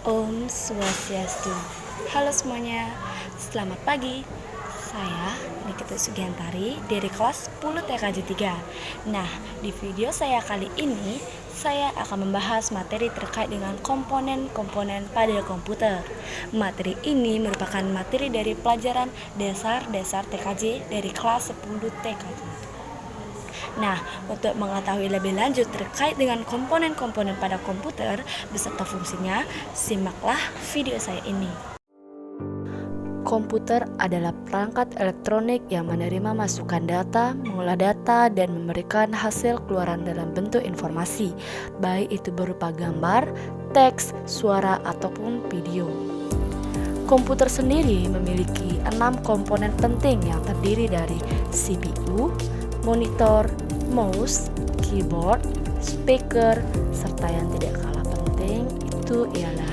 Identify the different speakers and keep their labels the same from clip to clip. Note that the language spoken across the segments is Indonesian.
Speaker 1: Om Swastiastu. Halo semuanya, selamat pagi. Saya Nikita Sugiantari dari kelas 10 TKJ 3. Nah, di video saya kali ini saya akan membahas materi terkait dengan komponen-komponen pada komputer. Materi ini merupakan materi dari pelajaran dasar-dasar TKJ dari kelas 10 TKJ. Nah, untuk mengetahui lebih lanjut terkait dengan komponen-komponen pada komputer beserta fungsinya, simaklah video saya ini. Komputer adalah perangkat elektronik yang menerima masukan data, mengolah data, dan memberikan hasil keluaran dalam bentuk informasi, baik itu berupa gambar, teks, suara, ataupun video. Komputer sendiri memiliki 6 komponen penting yang terdiri dari CPU, monitor, mouse, keyboard, speaker, serta yang tidak kalah penting itu ialah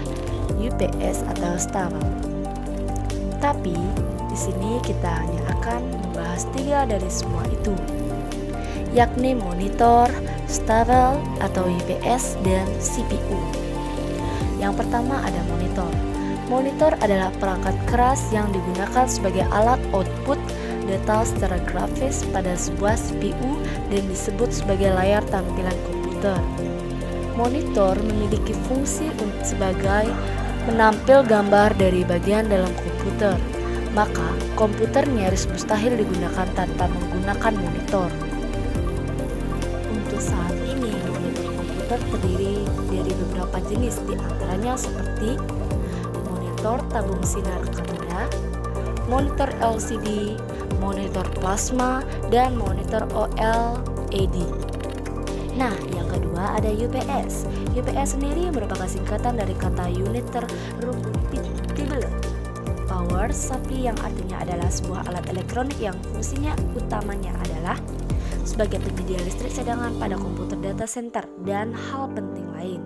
Speaker 1: UPS atau stafel. Tapi di sini kita hanya akan membahas 3 dari semua itu, yakni monitor, stafel atau UPS, dan CPU. Yang pertama ada monitor. Monitor adalah perangkat keras yang digunakan sebagai alat output data secara grafis pada sebuah CPU dan disebut sebagai layar tampilan komputer. Monitor memiliki fungsi sebagai menampil gambar dari bagian dalam komputer, maka komputer nyaris mustahil digunakan tanpa menggunakan monitor. Untuk saat ini, monitor komputer terdiri dari beberapa jenis, di antaranya seperti monitor tabung sinar kamera, monitor LCD, monitor plasma, dan monitor OLED. Nah, yang kedua ada UPS. UPS sendiri merupakan singkatan dari kata Unit Interruptible Power Supply, yang artinya adalah sebuah alat elektronik yang fungsinya utamanya adalah sebagai penyedia listrik cadangan pada komputer data center dan hal penting lain.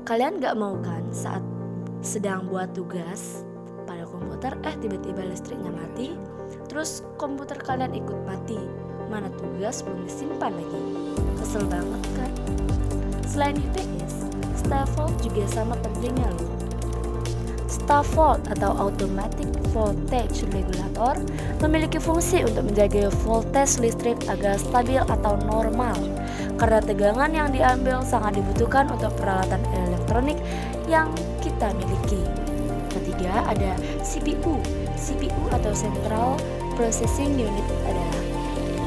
Speaker 1: Kalian gak mau kan saat sedang buat tugas pada komputer, tiba-tiba listriknya mati, terus komputer kalian ikut mati, mana tugas belum disimpan lagi. Kesel banget kan? Selain UPS, stafel juga sama pentingnya loh. Stafel atau Automatic Voltage Regulator memiliki fungsi untuk menjaga voltage listrik agar stabil atau normal, karena tegangan yang diambil sangat dibutuhkan untuk peralatan elektronik yang kita miliki. Ketiga ada CPU. CPU atau Central Processing Unit adalah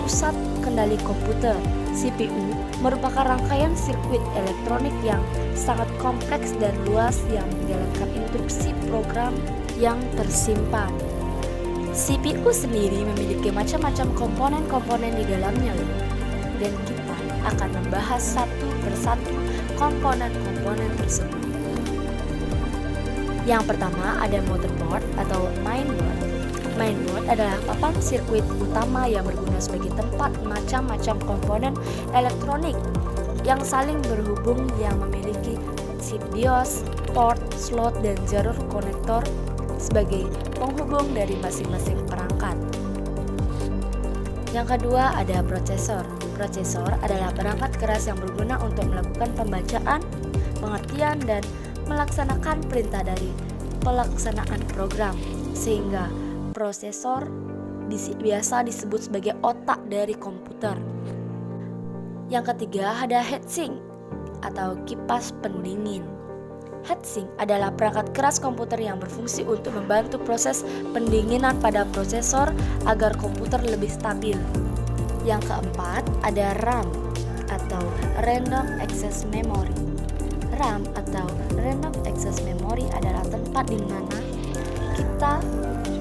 Speaker 1: pusat kendali komputer. CPU merupakan rangkaian sirkuit elektronik yang sangat kompleks dan luas yang menjalankan instruksi program yang tersimpan. CPU sendiri memiliki macam-macam komponen-komponen di dalamnya loh. Dan kita akan membahas satu persatu komponen-komponen tersebut. Yang pertama ada motherboard atau mainboard. Mainboard adalah papan sirkuit utama yang berguna sebagai tempat macam-macam komponen elektronik yang saling berhubung, yang memiliki chip BIOS, port, slot, dan jalur konektor sebagai penghubung dari masing-masing perangkat. Yang kedua ada prosesor. Prosesor adalah perangkat keras yang berguna untuk melakukan pembacaan, pengertian, dan melaksanakan perintah dari pelaksanaan program, sehingga prosesor biasa disebut sebagai otak dari komputer. Yang ketiga ada heatsink atau kipas pendingin. Heatsink adalah perangkat keras komputer yang berfungsi untuk membantu proses pendinginan pada prosesor agar komputer lebih stabil. Yang keempat ada RAM atau Random Access Memory. RAM atau Random Access Memory adalah tempat di mana kita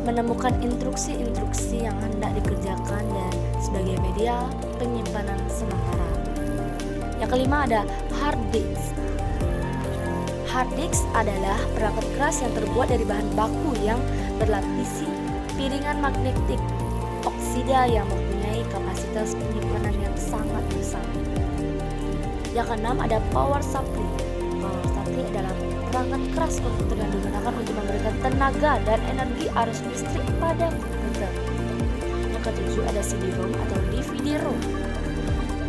Speaker 1: menemukan instruksi-instruksi yang hendak dikerjakan dan sebagai media penyimpanan sementara. Yang kelima ada hard disk. Hard disk adalah perangkat keras yang terbuat dari bahan baku yang berlapisi piringan magnetik oksida yang mempunyai kapasitas penyimpanan yang sangat besar. Yang keenam ada power supply. Power supply adalah perangkat keras komputer yang digunakan untuk memberikan tenaga dan energi arus listrik pada komputer. Yang ketujuh ada CD-ROM atau DVD-ROM.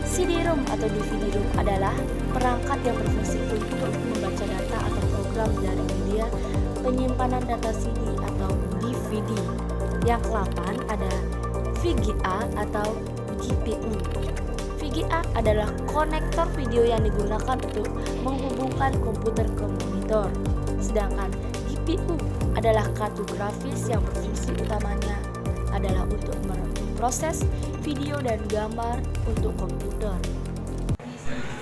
Speaker 1: CD-ROM atau DVD-ROM adalah perangkat yang berfungsi untuk membaca data atau program penyimpanan data CD atau DVD. Yang ke-8 ada VGA atau GPU. VGA adalah konektor video yang digunakan untuk menghubungkan komputer ke monitor. Sedangkan GPU adalah kartu grafis yang berfungsi utamanya adalah untuk memproses video dan gambar untuk komputer.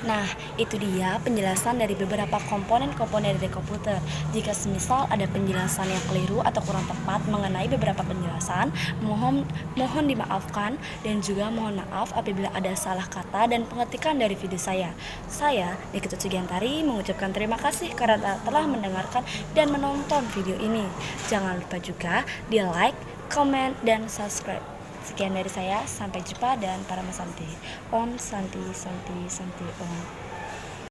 Speaker 1: Nah, itu dia penjelasan dari beberapa komponen-komponen dari komputer. Jika semisal ada penjelasan yang keliru atau kurang tepat mengenai beberapa penjelasan, mohon dimaafkan dan juga mohon maaf apabila ada salah kata dan pengetikan dari video saya. Saya, Nikita Sugiantari, mengucapkan terima kasih karena telah mendengarkan dan menonton video ini. Jangan lupa juga di like, comment, dan subscribe. Sekian dari saya, sampai jumpa dan para Santi. Om Santi Santi Santi Om.